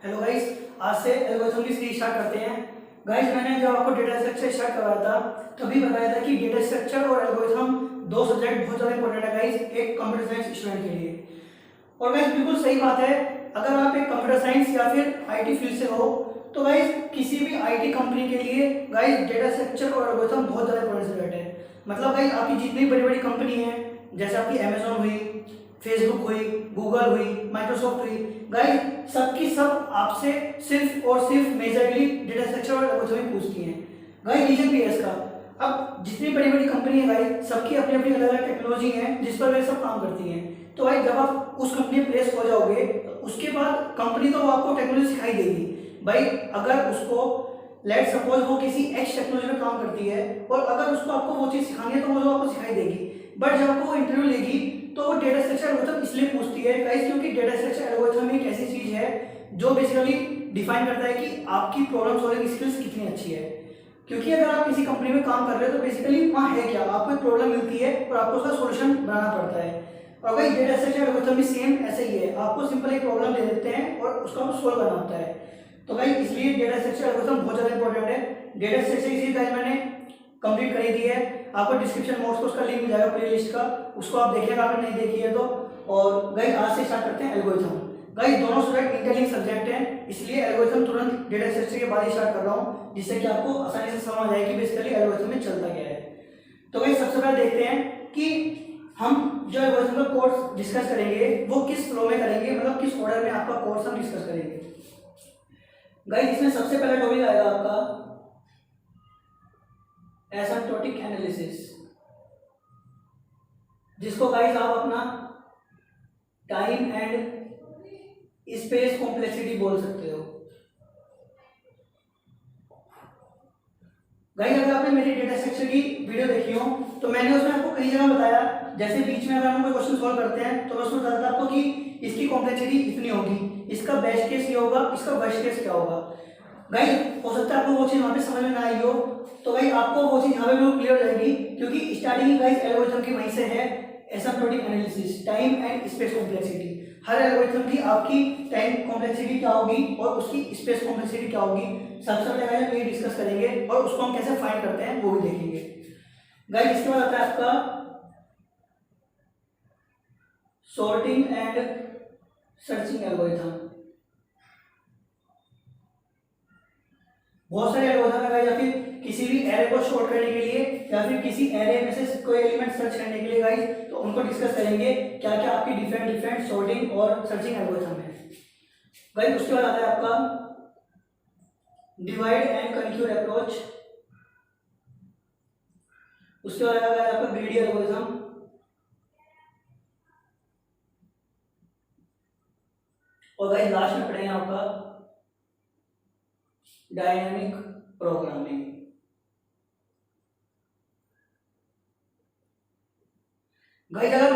Hello guys, आज से algorithm की सीरीज स्टार्ट करते हैं। गाइस, मैंने जब आपको डेटा स्ट्रक्चर स्टार्ट करवाया था तभी बताया था कि डेटा स्ट्रक्चर और एल्गोरिथम दो सब्जेक्ट बहुत ज़्यादा इंपॉर्टेंट है गाइस एक कंप्यूटर साइंस स्टूडेंट के लिए। और गाइस बिल्कुल सही बात है। अगर आप एक कंप्यूटर साइंस या फिर आईटी फील्ड से हो तो गाइस किसी भी आईटी कंपनी के लिए गाइस डेटा स्ट्रक्चर और एल्गोरिथम बहुत ज़्यादा इंपॉर्टेंट सब्जेक्ट है। मतलब गाइस आपकी जितनी बड़ी बड़ी कंपनी है, जैसे आपकी अमेजोन हुई, फेसबुक हुई, गूगल हुई, माइक्रोसॉफ्ट हुई, गाइस सबकी सब आपसे सिर्फ और सिर्फ मेजरली डेटा स्ट्रक्चर और एल्गोरिथम ही पूछती हैं। गाइस रीजन भी है इसका। अब जितनी बड़ी बड़ी कंपनी है गाइस सबकी अपनी अपनी अलग अलग टेक्नोलॉजी है जिस पर वे सब काम करती हैं। तो भाई जब आप उस कंपनी में प्लेस हो जाओगे तो उसके बाद कंपनी तो वो आपको टेक्नोलॉजी सिखाई देगी। भाई अगर उसको लेट सपोज वो किसी एक्स टेक्नोलॉजी में काम करती है और अगर उसको आपको वो चीज़ सिखानी है तो वो आपको सिखाई देगी। बट जब आपको वो इंटरव्यू लेगी तो वो डेटा स्ट्रक्चर एल्गोरिथम इसलिए पूछती है गाइस क्योंकि डेटा स्ट्रक्चर एल्गोरिथम एक ऐसी चीज़ है जो बेसिकली डिफाइन करता है कि आपकी प्रॉब्लम सॉल्विंग स्किल्स कितनी अच्छी है। क्योंकि अगर आप किसी कंपनी में काम कर रहे हो तो बेसिकली वहाँ है क्या, आपको एक प्रॉब्लम मिलती है और आपको उसका सॉल्यूशन बनाना पड़ता है। और भाई डेटा स्ट्रक्चर एल्गोरिथम भी सेम ऐसे ही है, आपको सिंपल एक प्रॉब्लम दे देते हैं और उसका आपको सोल्व करना होता है। तो भाई इसलिए डेटा स्ट्रक्चर एल्गोरिथम बहुत ज़्यादा इंपॉर्टेंट है। डेटा स्ट्रक्चर इसी गाइस मैंने कंप्लीट करी दी है, आपको डिस्क्रिप्शन बॉक्स में उसका लिंक मिल जाएगा प्ले लिस्ट का, उसको आप देखिएगा अगर नहीं देखी है तो। और गाइस आज से स्टार्ट करते हैं एल्गोरिथम। गाइस दोनों सब्जेक्ट इंटरलिंक सब्जेक्ट हैं, इसलिए एल्गोरिथम तुरंत डेटा स्ट्रक्चर के बाद ही स्टार्ट कर रहा हूँ जिससे कि आपको आसानी से समझ आए कि बेसिकली एल्गोरिथम में चलता क्या है। तो गाइस सबसे पहले देखते हैं कि हम जो एल्गोरिथम का कोर्स डिस्कस करेंगे वो किस फ्लो में करेंगे, मतलब किस ऑर्डर में आपका कोर्स हम डिस्कस करेंगे। गाइस इसमें सबसे पहला टॉपिक आएगा आपका एसिम्प्टोटिक एनालिसिस, जिसको गाइस आप अपना टाइम एंड स्पेस कॉम्प्लेक्सिटी बोल सकते हो। गाइस अगर आपने मेरी डेटा स्ट्रक्चर की वीडियो देखी हो तो मैंने उसमें आपको कई जगह बताया, जैसे बीच में अगर हम कोई क्वेश्चन सॉल्व करते हैं तो मैं उसमें बताता आपको कि इसकी कॉम्प्लेक्सिटी इतनी होगी, इसका बेस्ट केस ये होगा, इसका वर्स्ट केस क्या होगा। गाइस हो सकता है आपको वो चीज़ वहाँ पे समझ में ना आई हो, तो भाई आपको वो चीज़ यहाँ पे बिल्कुल क्लियर हो जाएगी क्योंकि स्टार्टिंग गाइस एल्गोरिथम की वहीं से है asymptotic analysis, time and space complexity. Her algorithm की आपकी टाइम कॉम्प्लेक्सिटी क्या होगी और उसकी स्पेस कॉम्प्लेक्सिटी क्या होगी, सबसे पहले गाइस हम ये डिस्कस करेंगे और उसको हम कैसे फाइंड करते हैं वो भी देखेंगे। गाइस इसके बाद आता है आपका सॉर्टिंग एंड सर्चिंग एल्गोरिथम। बहुत सारे एल्गोरिथम है गाइस, या फिर किसी भी एरे को सॉर्ट करने के लिए या फिर किसी एरे में से कोई एलिमेंट सर्च करने के लिए गाइस, तो उनको डिस्कस करेंगे क्या क्या आपकी डिफरेंट डिफरेंट सॉर्टिंग और सर्चिंग एल्गोरिथम है। गाइस उसके बाद आता है आपका डिवाइड एंड कंक्यूर अप्रोच, उसके बाद आता है आपका ग्रीडी एल्गोरिथम, और गाइस लास्ट में पढ़ेंगे आपका डायनामिक प्रोग्रामिंग। गाइस अगर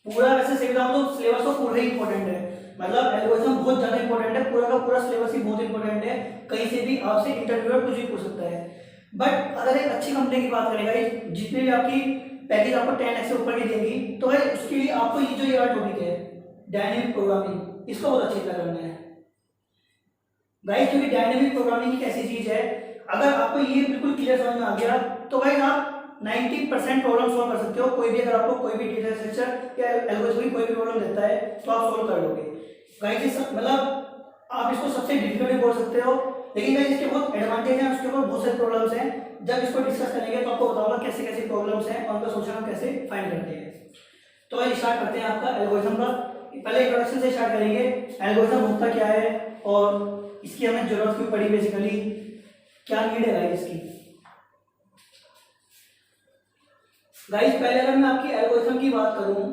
पूरा वैसे सही बताऊं तो सिलेबस तो पूरा ही इंपॉर्टेंट है, मतलब एल्गोरिथम बहुत ज्यादा इंपॉर्टेंट है, पूरा का पूरा सिलेबस ही बहुत इंपॉर्टेंट है, कहीं से भी आपसे इंटरव्यूअर कुछ भी पूछ सकता है। बट अगर एक अच्छी कंपनी की बात करें गाइस, जितने भी आपकी पैकेज आपको 10 लाख से ऊपर की देगी तो भाई उसके लिए आपको ये जो ये टॉपिक है डायनेमिक प्रोग्रामिंग, इसको बहुत अच्छी तरह करना है गाइस, क्योंकि डायनेमिक प्रोग्रामिंग एक ऐसी चीज है अगर आपको ये बिल्कुल क्लियर समझ में आ गया तो गाइस आप 90% प्रॉब्लम सॉल्व कर सकते हो। कोई भी अगर आपको कोई भी डेटा स्ट्रक्चर या एल्गोरिथम कोई भी प्रॉब्लम देता है तो आप सॉल्व कर लोगे गाइस। मतलब आप इसको सबसे डिफिकल्ट बोल सकते हो, लेकिन गाइस इसके बहुत एडवांटेज हैं, उसके ऊपर बहुत सारे प्रॉब्लम्स हैं। जब इसको डिस्कस करेंगे तो आपको बताऊंगा कैसे कैसे प्रॉब्लम्स हैं और उनका सोल्यूशन हम कैसे फाइंड करते हैं। तो भाई स्टार्ट करते हैं आपका एल्गोरिथम का। पहले इंट्रोडक्शन से स्टार्ट करेंगे, एल्गोरिथम होता क्या है और इसकी हमें जरूरत क्यों पड़ी, बेसिकली क्या नीड है गाइस इसकी। गाइस पहले अगर मैं आपकी एल्गोरिथम की बात करूं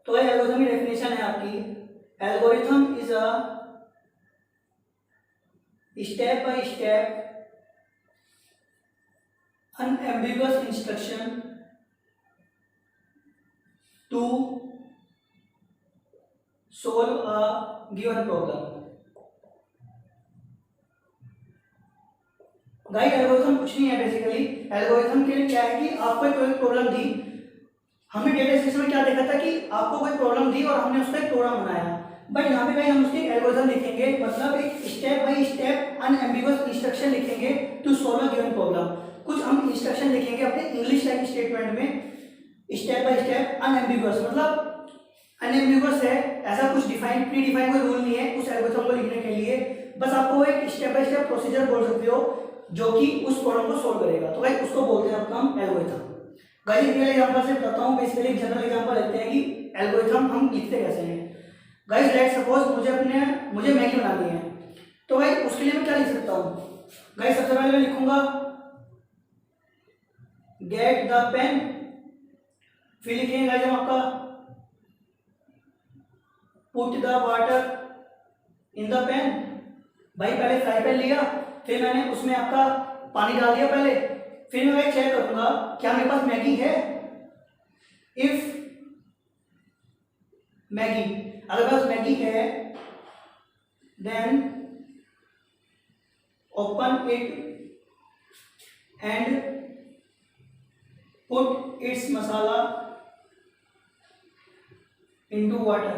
तो एल्गोरिथम की डेफिनेशन है आपकी, algorithm is a step by step unambiguous instruction to solve a given problem. Guys algorithm कुछ नहीं है, बेसिकली एल्गोरिथम के लिए क्या है कि आपको कोई प्रॉब्लम दी, हमने डेटा स्ट्रक्चर में क्या देखा था कि आपको कोई प्रॉब्लम दी और हमने उसका एक प्रोग्राम बनाया, बट यहाँ पे भाई हम उसकी एल्गोरिथम लिखेंगे, मतलब एक step by step unambiguous instruction लिखेंगे to solve a given problem. कुछ हम इंस्ट्रक्शन लिखेंगे अपने इंग्लिश लाइक स्टेटमेंट में, स्टेप बाय स्टेप अनएम्बिगुअस, मतलब अनएम्बिगुअस है, ऐसा कुछ डिफाइन प्री डिफाइन कोई रूल नहीं है उस एल्गोरिथम को लिखने के लिए, बस आपको एक स्टेप बाय स्टेप प्रोसीजर बोल सकते हो जो कि उस प्रॉब्लम को सॉल्व करेगा, तो गाइस उसको बोलते हैं हम एल्गोरिथम। गाइस रियल एग्जांपल से बताता हूं, बेसिकली एक जनरल एग्जांपल लेते हैं कि एल्गोरिथम हम लिखते कैसे हैं। गाइस लेट्स सपोज मुझे मैगी बनानी है, तो गाइस उसके लिए मैं क्या लिख सकता हूं। गाइस सबसे पहले मैं लिखूंगा गेट द पेन, फिर लिखेंगे गाइस हम आपका put the water in the pan. भाई पहले फ्राई पैन लिया, फिर मैंने उसमें आपका पानी डाल दिया पहले, फिर मैं चेक करूंगा क्या मेरे पास मैगी है। इफ मैगी, अगर मेरे पास मैगी है then open it and put its masala into water.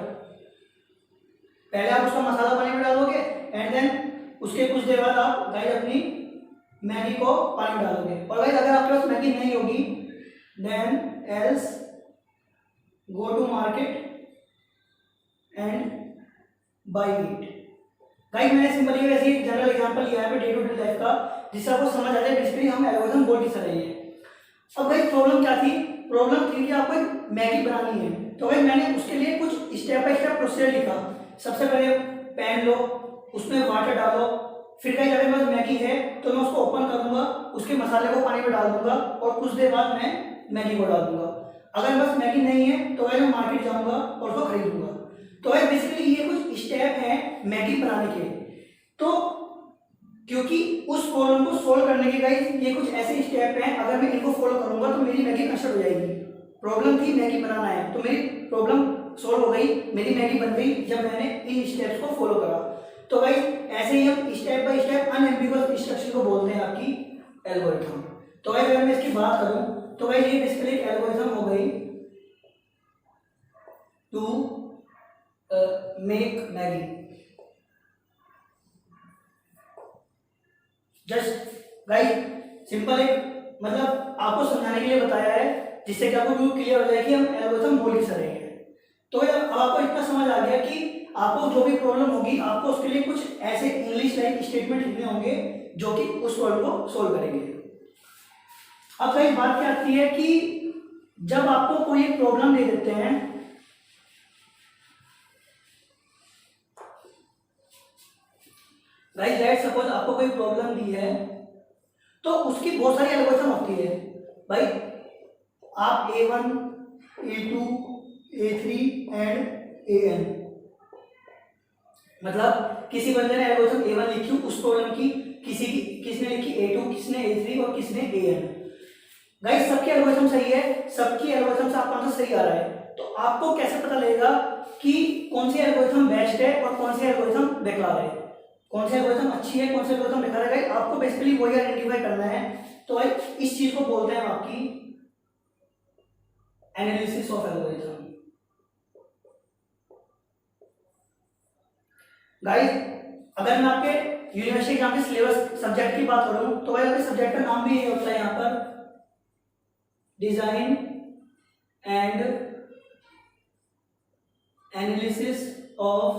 पहले आप उसका मसाला पानी में डालोगे एंड देन उसके कुछ देर बाद आप गाइस अपनी मैगी को पानी में डालोगे। और गाइस अगर आपके पास मैगी नहीं होगी then else go to market and buy it. Guys मैंने सिंपली वैसे एक जनरल एग्जांपल लिया है डे टू डे लाइफ का, जिससे आपको समझ आ जाए बेसिकली हम एल्गोरिथम बोल किस रहे हैं। अब गाइस प्रॉब्लम क्या थी, प्रॉब्लम थी कि आपको एक मैगी बनानी है, तो गाइस मैंने उसके लिए कुछ स्टेप बाय स्टेप प्रोसीजर लिखा। सबसे पहले पैन लो, उसमें वाटर डालो, फिर गाइस अगर मेरे पास मैगी है तो मैं उसको ओपन करूंगा, उसके मसाले को पानी में डाल दूंगा और कुछ देर बाद मैं मैगी को डाल दूंगा। अगर मेरे पास मैगी नहीं है तो गाइस मैं मार्केट जाऊंगा और उसको खरीदूंगा। तो गाइस बेसिकली ये कुछ स्टेप हैं मैगी बनाने के। तो क्योंकि उस प्रॉब्लम को सोल्व करने के गाइस ये कुछ ऐसे स्टेप हैं, अगर मैं इनको फॉलो करूंगा तो मेरी मैगी कंस्ट्रक्ट हो जाएगी। प्रॉब्लम थी मैगी बनाना है, तो मेरी प्रॉब्लम सोल्व हो गई, मेरी मैगी बन गई जब मैंने इन स्टेप्स को फॉलो करा। तो गाइस ऐसे ही हम step by step unambiguous instruction को बोलते हैं आपकी एल्गोरिथम। तो गाइस अगर मैं इसकी बात करूं तो गाइस ये बेसिकली एक एल्गोरिथम हो गई to make Maggi. Just guys simple एक मतलब आपको समझाने के लिए बताया है, जिससे कि आपको क्लियर हो जाए कि हम एल्गोरिथम बोल किस रहे हैं। तो अब आपको इतना समझ आ गया कि आपको जो भी प्रॉब्लम होगी आपको उसके लिए कुछ ऐसे इंग्लिश लाइक स्टेटमेंट लिखने होंगे जो कि उस प्रॉब्लम को सोल्व करेंगे। अब कई बात क्या आती है कि जब आपको कोई एक प्रॉब्लम दे देते हैं, गाइस लेट्स सपोज आपको कोई प्रॉब्लम दी है तो उसकी बहुत सारी एल्गोरिथम होती है। भाई आप A1, A2, A3 and AN, मतलब किसी बंदे ने एल्गोरिथम A1 लिखी उस प्रॉब्लम की, किसने लिखी A2, किसने A3 और किसने AN। गाइस सबकी एल्गोरिथम सही है, सबकी एल्गोरिथम से आपका आंसर सही आ रहा है, तो आपको कैसे पता लगेगा कि कौन सी एल्गोरिथम बेस्ट है और कौन सी एल्गोरिथम बेकार है, कौन सी एल्गोरिथम अच्छी है कौन सी एल्गोरिथम बेकार है। आपको बेसिकली वही आइडेंटिफाई करना है। तो भाई इस चीज को बोलते हैं आपकी एनालिसिस ऑफ एल्गोरिथम। गाइस अगर मैं आपके यूनिवर्सिटी एग्जाम के सिलेबस सब्जेक्ट की बात करूं तो भाई आपके सब्जेक्ट का नाम भी ये होता है यहाँ पर design and analysis of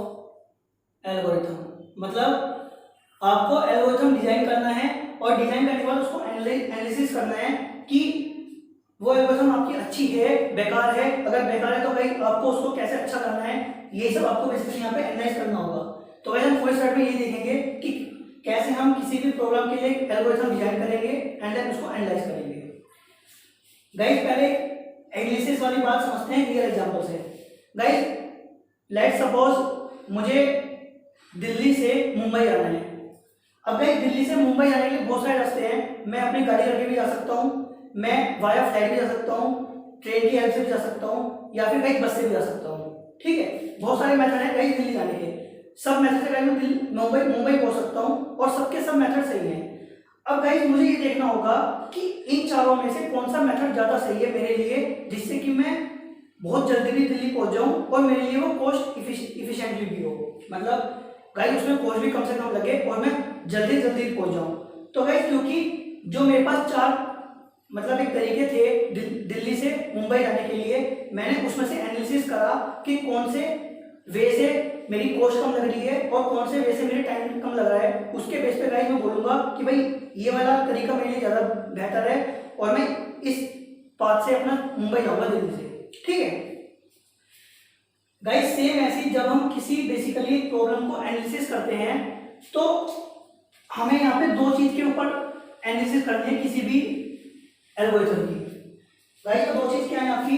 algorithm. मतलब आपको एल्गोरिथम डिजाइन करना है और डिजाइन करने के बाद उसको एनालिसिस करना है कि वो एल्गोरिथम आपकी अच्छी है बेकार है, अगर बेकार है तो भाई आपको उसको कैसे अच्छा करना है, ये सब आपको बेसिकली यहाँ पे एनालाइज करना होगा। तो भाई हम फुल स्टार्ट में ये देखेंगे कि कैसे हम किसी भी प्रॉब्लम के लिए एल्गोरिथम डिजाइन करेंगे एंड देन उसको एनालाइज करेंगे। गाइस पहले एनालिसिस वाली बात समझते हैं रियल एग्जांपल से। गाइस लेट्स सपोज मुझे दिल्ली से मुंबई आना है। अब गाइस दिल्ली से मुंबई जाने के लिए बहुत सारे रास्ते हैं, मैं अपनी गाड़ी करके भी जा सकता हूँ, मैं वाया फ्लाइट भी जा सकता हूँ, ट्रेन की हेल्प से भी जा सकता हूँ, या फिर कहीं बस से भी जा सकता हूँ। ठीक है, बहुत सारे मेथड हैं कहीं दिल्ली जाने के, सब मेथड से मैं मुंबई पहुंच सकता हूँ और सबके सब मेथड सही हैं। अब गाइस मुझे ये देखना होगा कि इन चारों में से कौन सा मेथड ज़्यादा सही है मेरे लिए, जिससे कि मैं बहुत जल्दी भी दिल्ली पहुंच जाऊँ और मेरे लिए वो कॉस्ट इफिशिएंटली भी हो। मतलब गाइस उसमें कोच भी कम से कम लगे और मैं जल्दी जल्दी पहुंच जाऊं। तो गाइस क्योंकि जो मेरे पास 4 मतलब एक तरीके थे दिल्ली से मुंबई जाने के लिए, मैंने उसमें से एनालिसिस करा कि कौन से वे से मेरी कॉस्ट कम लग रही है और कौन से वे से मेरे टाइम कम लग रहा है। उसके बेस पे गाइस मैं बोलूंगा कि भाई ये वाला तरीका मेरे लिए ज़्यादा बेहतर है और मैं इस पाथ से अपना मुंबई जाऊंगा दिल्ली से। ठीक है गाइस, सेम ऐसी जब हम किसी बेसिकली प्रॉब्लम को एनालिसिस करते हैं तो हमें यहाँ पे 2 चीज के ऊपर एनालिसिस करनी है किसी भी एल्गोरिथम की। गाइस तो 2 चीज क्या है आपकी,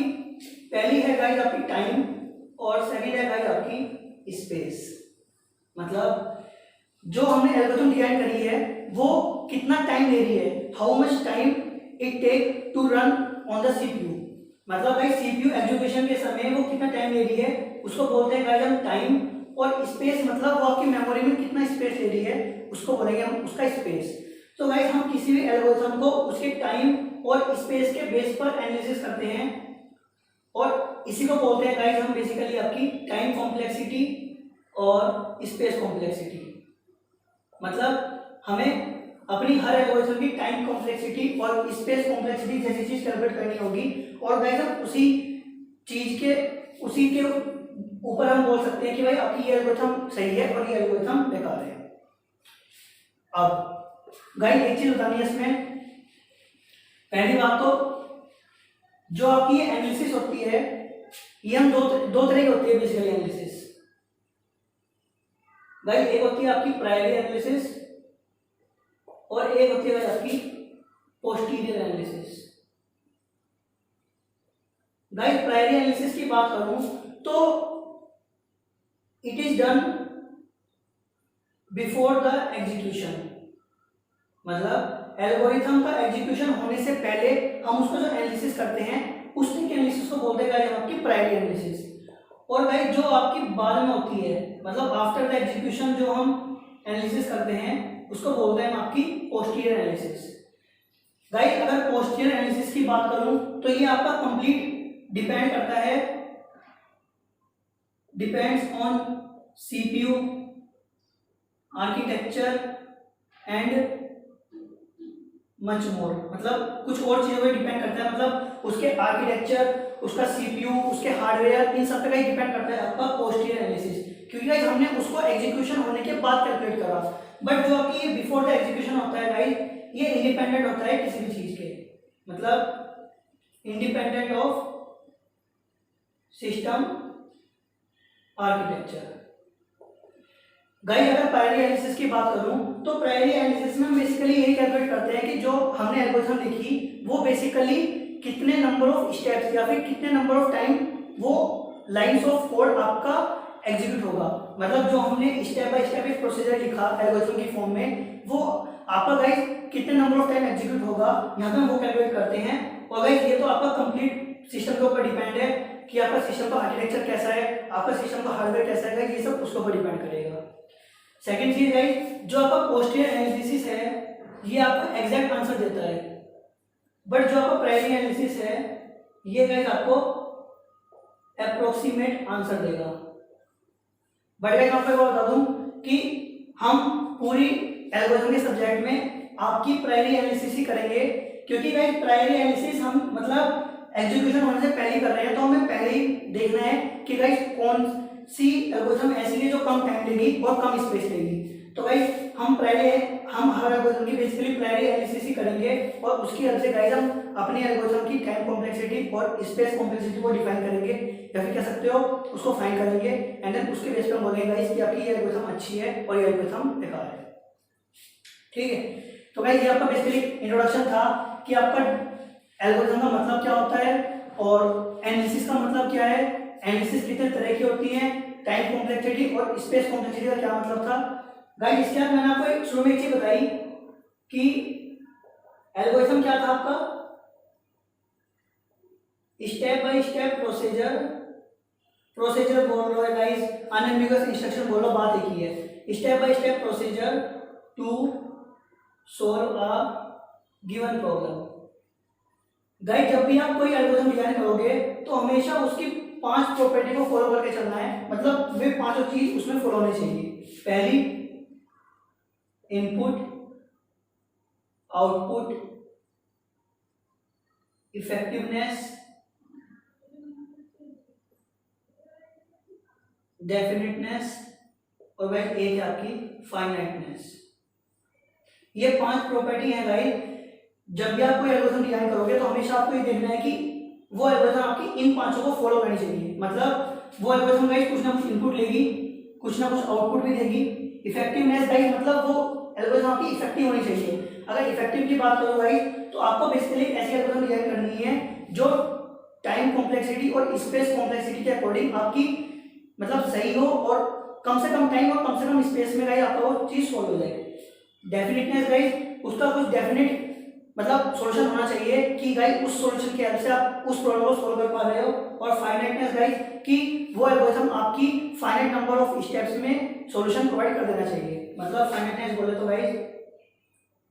पहली है गाइस आपकी टाइम और सेकंड है गाइस आपकी स्पेस। मतलब जो हमने एल्गोरिथम डिजाइन करी है वो कितना टाइम ले रही है, how much time it take to run on the CPU. मतलब गाइस सीपीयू एग्जीक्यूशन के समय वो कितना टाइम ले रही है उसको बोलते हैं गाइस हम टाइम। और स्पेस मतलब वो आपकी मेमोरी में कितना स्पेस ले रही है उसको बोलेंगे हम उसका स्पेस। तो गाइस हम किसी भी एल्गोरिथम को उसके टाइम और स्पेस के बेस पर एनालिसिस करते हैं और इसी को बोलते हैं गाइस हम बेसिकली आपकी टाइम कॉम्प्लेक्सिटी और स्पेस कॉम्प्लेक्सिटी। मतलब हमें अपनी हर एल्गोरिथम की टाइम कॉम्प्लेक्सिटी और स्पेस कॉम्प्लेक्सिटी जैसी चीज कैलकुलेट करनी होगी और गाइस हम उसी के ऊपर हम बोल सकते हैं कि भाई आपकी ये एल्गोरिथम सही है और ये एल्गोरिथम बेकार है। अब गाइस एक चीज बतानी है इसमें, पहली बात तो जो आपकी ये एनालिसिस होती है ये हम दो तरह की होती है बेसिकली एनालिसिस। गाइस एक होती है आपकी प्राइमरी एनालिसिस और एक होती है आपकी posterior analysis. Guys primary analysis की बात करूं तो it is done before the execution. मतलब एल्गोरिथम का एग्जीक्यूशन होने से पहले हम उसको जो एनालिसिस करते हैं उस एनालिसिस को बोलते हैं आपकी प्राइमरी एनालिसिस। और गाइस जो आपकी बाद में होती है मतलब आफ्टर द एग्जीक्यूशन जो हम एनालिसिस करते हैं उसको बोलते हैं हम आपकी पोस्टीरियर एनालिसिस। गाइस अगर पोस्टीरियर एनालिसिस की बात करूं तो ये आपका कंप्लीट डिपेंड करता है, depends on CPU architecture and much more. मतलब कुछ और चीजों पर डिपेंड करता है, मतलब उसके आर्किटेक्चर, उसका सीपीयू, उसके हार्डवेयर, इन सब पे डिपेंड करता है आपका पोस्टीरियर एनालिसिस। क्योंकि गाइस हमने उसको एग्जीक्यूशन होने के बाद कैलकुलेट करा, बट जो आपकी ये बिफोर द एग्जीक्यूशन होता है गाइस ये इंडिपेंडेंट होता है किसी भी चीज के, मतलब independent of system architecture. Guys अगर प्राइमरी एनालिसिस की बात करूं तो प्राइमरी एनालिसिस में बेसिकली यही कैलकुलेट करते हैं कि जो हमने एल्गोरिथम लिखी वो बेसिकली कितने नंबर ऑफ स्टेप्स या फिर कितने नंबर ऑफ टाइम वो लाइंस ऑफ कोड आपका एग्जीक्यूट होगा। मतलब जो हमने स्टेप बाय स्टेप एक प्रोसीजर लिखा एल्गोरिथम की फॉर्म में वो आपका गाइस कितने नंबर ऑफ टाइम एग्जीक्यूट होगा यहाँ पे हम वो कैलकुलेट करते हैं। और गाइस ये तो आपका कंप्लीट सिस्टम के ऊपर डिपेंड है कि आपका सिस्टम का आर्किटेक्चर कैसा है, आपका सिस्टम का हार्डवेयर कैसा है, ये सब उसके ऊपर डिपेंड करेगा। सेकंड चीज गाइस जो आपका पोस्टीरियर एनालिसिस है ये आपको एग्जैक्ट आंसर देता है, बट जो आपका प्राइमरी एनालिसिस है ये गाइस आपको अप्रोक्सीमेट आंसर देगा। बट गाइस मैं आपको बता दूं कि हम पूरी एल्गोरिथम के सब्जेक्ट में आपकी प्राइमरी एनालिसिस ही करेंगे, क्योंकि गाइस प्राइमरी एनालिसिस हम मतलब एग्जीक्यूशन होने से पहले ही कर रहे हैं, तो हमें पहले ही देखना है कि गाइस कौन सी एल्गोरिथम ऐसी है जो कम टाइम लेगी और कम स्पेस लेगी। तो गाइस हम हर एल्गोरिथम की बेसिकली प्राइमरी एनालिसिस ही करेंगे और उसकी हेल्प से गाइस हम अपने एल्गोरिथम की टाइम कॉम्प्लेक्सिटी और स्पेस कॉम्प्लेक्सिटी को डिफाइन करेंगे या फिर कह सकते हो उसको फाइंड करेंगे एंड देन उसके बेस पर बोलेंगे गाइस कि आपकी ये एल्गोरिथम अच्छी है और ये एल्गोरिथम बेकार है। ठीक है, तो गाइस ये आपका बेसिकली इंट्रोडक्शन था कि आपका एल्गोरिथम का मतलब क्या होता है और एनालिसिस का मतलब क्या है, एनालिसिस कितने तरह की होती है, टाइम कॉम्प्लेक्सिटी और स्पेस कॉम्प्लेक्सिटी का क्या मतलब था। गाइस इसके बाद मैंने आपको शुरू में एक चीज बताई कि एल्गोरिथम क्या था आपका, स्टेप बाय स्टेप प्रोसीजर बोल लो है गाइस, अनएम्बिगुअस इंस्ट्रक्शन बोलो, बात एक ही है। Step by step procedure to solve a given problem. Guys जब भी आप कोई एल्गोरिथम डिजाइन करोगे तो हमेशा उसकी 5 प्रॉपर्टी को फॉलो करके चलना है, मतलब वे 5 चीज उसमें फॉलो होनी चाहिए। पहली इनपुट आउटपुट इफेक्टिवनेस डेफिनेटनेस और वह एक है आपकी फाइनाइटनेस। ये 5 प्रॉपर्टी है गाइस। जब भी आप कोई एल्गोरिथम डिजाइन करोगे तो हमेशा आपको ये देखना है कि वो एल्गोरिथम आपकी इन 5 को फॉलो करनी चाहिए। मतलब वो एल्गोरिथम गाइस कुछ ना कुछ इनपुट लेगी, कुछ ना कुछ आउटपुट भी देगी। इफेक्टिवनेस गाइस मतलब वो एल्गोरिथम आपकी इफेक्टिव होनी चाहिए। अगर इफेक्टिव की बात करो गाइस तो आपको बेसिकली ऐसी एल्गोरिथम डिजाइन करनी है जो टाइम कॉम्प्लेक्सिटी और स्पेस कॉम्प्लेक्सिटी के अकॉर्डिंग आपकी मतलब सही हो और कम से कम टाइम और कम से कम स्पेस में गाइस आपका वो चीज सॉल्व हो जाए। डेफिनेटनेस गाइस उसका कुछ डेफिनेट मतलब सॉल्यूशन होना चाहिए कि गाइस उस सॉल्यूशन की हेल्प से आप उस प्रॉब्लम को सॉल्व कर पा रहे हो। और फाइनाइटनेस गाइस कि वो एल्गोरिथम आपकी फाइनाइट नंबर ऑफ स्टेप्स में सॉल्यूशन प्रोवाइड कर देना चाहिए। मतलब फाइनाइटनेस बोले तो guys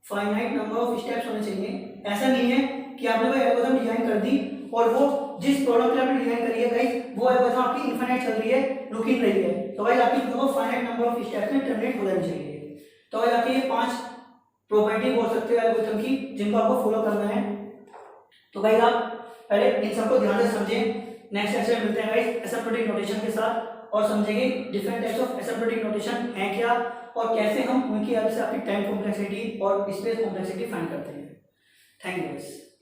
finite number of steps होने चाहिए। ऐसा नहीं है कि आपने वो एल्गोरिथम डिजाइन कर दी और वो जिस प्रॉब्लम के लिए आपने डिजाइन करी है गाइस वो एल्गोरिथम आपकी इनफाइनाइट चल रही है, रुक ही नहीं रही है, तो गाइस आपकी वो फाइनाइट नंबर ऑफ स्टेप्स में टर्मिनेट हो जानी चाहिए। तो गाइस आपकी ये 5 प्रॉपर्टी बोल सकते हो एल्गोरिथम की जिनको आपको फॉलो करना है। तो गाइस आप पहले इन सबको ध्यान से समझें। नेक्स्ट लेक्चर में मिलते हैं गाइस एसिम्प्टोटिक नोटेशन के साथ और समझेंगे different types of asymptotic notation हैं क्या और कैसे हम उनकी हेल्प से आपकी टाइम कॉम्प्लेक्सिटी और स्पेस कॉम्प्लेक्सिटी फाइंड करते हैं। Thank you guys.